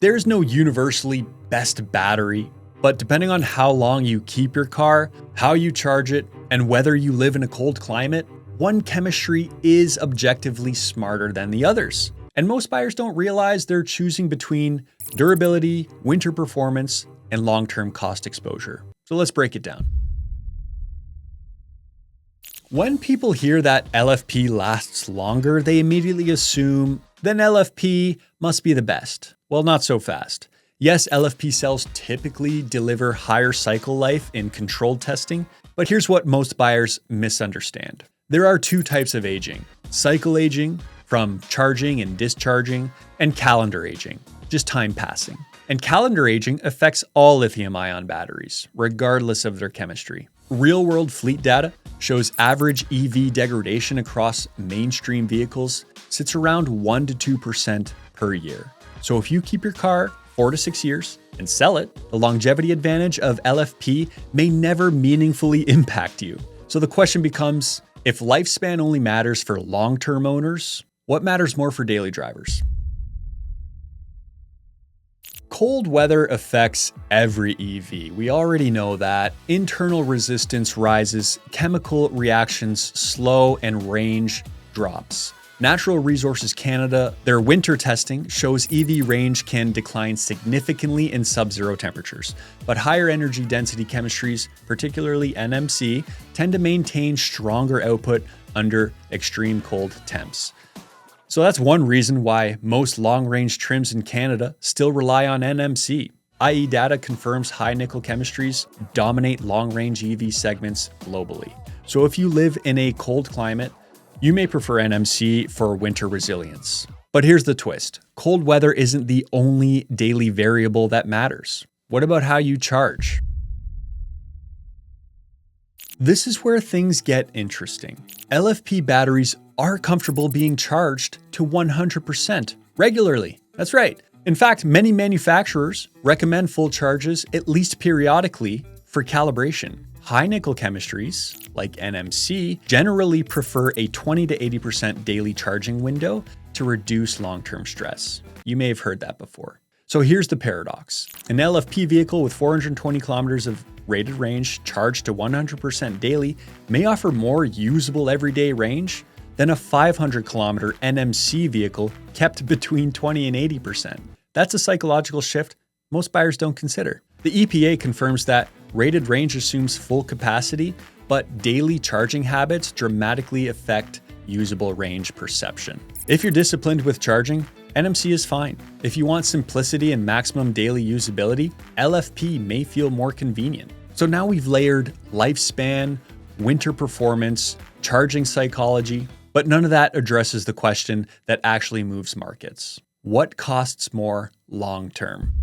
There's no universally best battery, but depending on how long you keep your car, how you charge it, and whether you live in a cold climate, one chemistry is objectively smarter than the others. And most buyers don't realize they're choosing between durability, winter performance, and long-term cost exposure. So let's break it down. When people hear that LFP lasts longer, they immediately assume then LFP must be the best. Well, not so fast. Yes, LFP cells typically deliver higher cycle life in controlled testing, but here's what most buyers misunderstand. There are two types of aging: cycle aging, from charging and discharging, and calendar aging, just time passing. And calendar aging affects all lithium-ion batteries, regardless of their chemistry. Real-world fleet data shows average EV degradation across mainstream vehicles sits around 1 to 2% per year. So if you keep your car 4 to 6 years and sell it, the longevity advantage of LFP may never meaningfully impact you. So the question becomes, if lifespan only matters for long-term owners, what matters more for daily drivers? Cold weather affects every EV. We already know that. Internal resistance rises, chemical reactions slow, and range drops. Natural Resources Canada, their winter testing shows EV range can decline significantly in sub-zero temperatures, but higher energy density chemistries, particularly NMC, tend to maintain stronger output under extreme cold temps. So that's one reason why most long-range trims in Canada still rely on NMC. IE data confirms high nickel chemistries dominate long-range EV segments globally. So if you live in a cold climate, you may prefer NMC for winter resilience. But here's the twist. Cold weather isn't the only daily variable that matters. What about how you charge? This is where things get interesting. LFP batteries are comfortable being charged to 100% regularly. That's right. In fact, many manufacturers recommend full charges at least periodically for calibration. High nickel chemistries, like NMC, generally prefer a 20 to 80% daily charging window to reduce long-term stress. You may have heard that before. So here's the paradox. An LFP vehicle with 420 kilometers of rated range charged to 100% daily may offer more usable everyday range than a 500 kilometer NMC vehicle kept between 20 and 80%. That's a psychological shift most buyers don't consider. The EPA confirms that rated range assumes full capacity, but daily charging habits dramatically affect usable range perception. If you're disciplined with charging, NMC is fine. If you want simplicity and maximum daily usability, LFP may feel more convenient. So now we've layered lifespan, winter performance, charging psychology, but none of that addresses the question that actually moves markets. What costs more long term?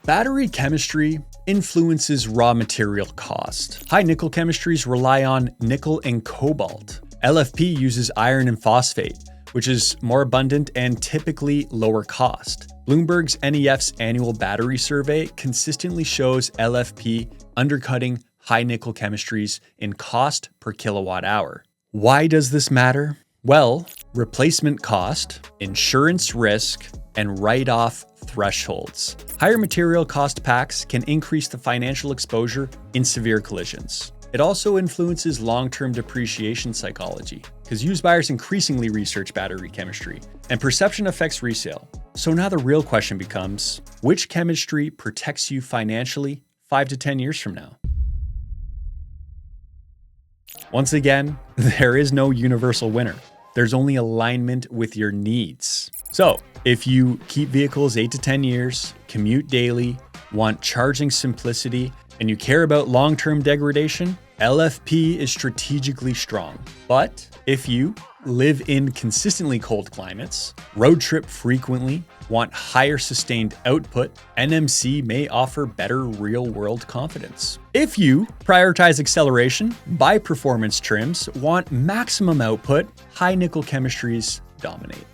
Battery chemistry influences raw material cost. High nickel chemistries rely on nickel and cobalt. LFP uses iron and phosphate, which is more abundant and typically lower cost. Bloomberg's NEF's annual battery survey consistently shows LFP undercutting high nickel chemistries in cost per kilowatt hour. Why does this matter? Well, replacement cost, insurance risk, and write-off thresholds. Higher material cost packs can increase the financial exposure in severe collisions. It also influences long-term depreciation psychology, because used buyers increasingly research battery chemistry, and perception affects resale. So now the real question becomes, which chemistry protects you financially 5 to 10 years from now? Once again, there is no universal winner. There's only alignment with your needs. So if you keep vehicles 8 to 10 years, commute daily, want charging simplicity, and you care about long-term degradation, LFP is strategically strong. But if you live in consistently cold climates, road trip frequently, want higher sustained output, NMC may offer better real-world confidence. If you prioritize acceleration, buy performance trims, want maximum output, high nickel chemistries dominate.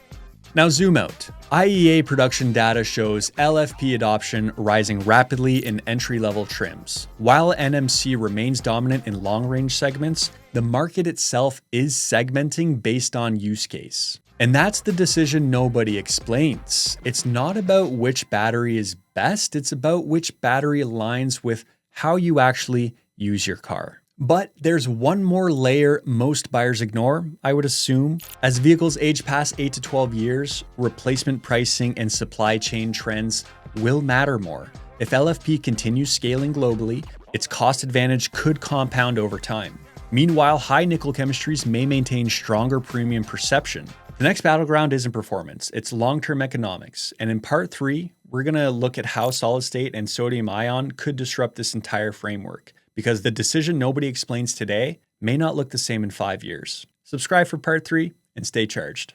Now zoom out. IEA production data shows LFP adoption rising rapidly in entry-level trims. While NMC remains dominant in long-range segments, the market itself is segmenting based on use case. And that's the decision nobody explains. It's not about which battery is best, it's about which battery aligns with how you actually use your car. But there's one more layer most buyers ignore, I would assume. As vehicles age past 8 to 12 years, replacement pricing and supply chain trends will matter more. If LFP continues scaling globally, its cost advantage could compound over time. Meanwhile, high nickel chemistries may maintain stronger premium perception. The next battleground isn't performance, it's long-term economics. And in part 3, we're going to look at how solid state and sodium ion could disrupt this entire framework, because the decision nobody explains today may not look the same in 5 years. Subscribe for part 3 and stay charged.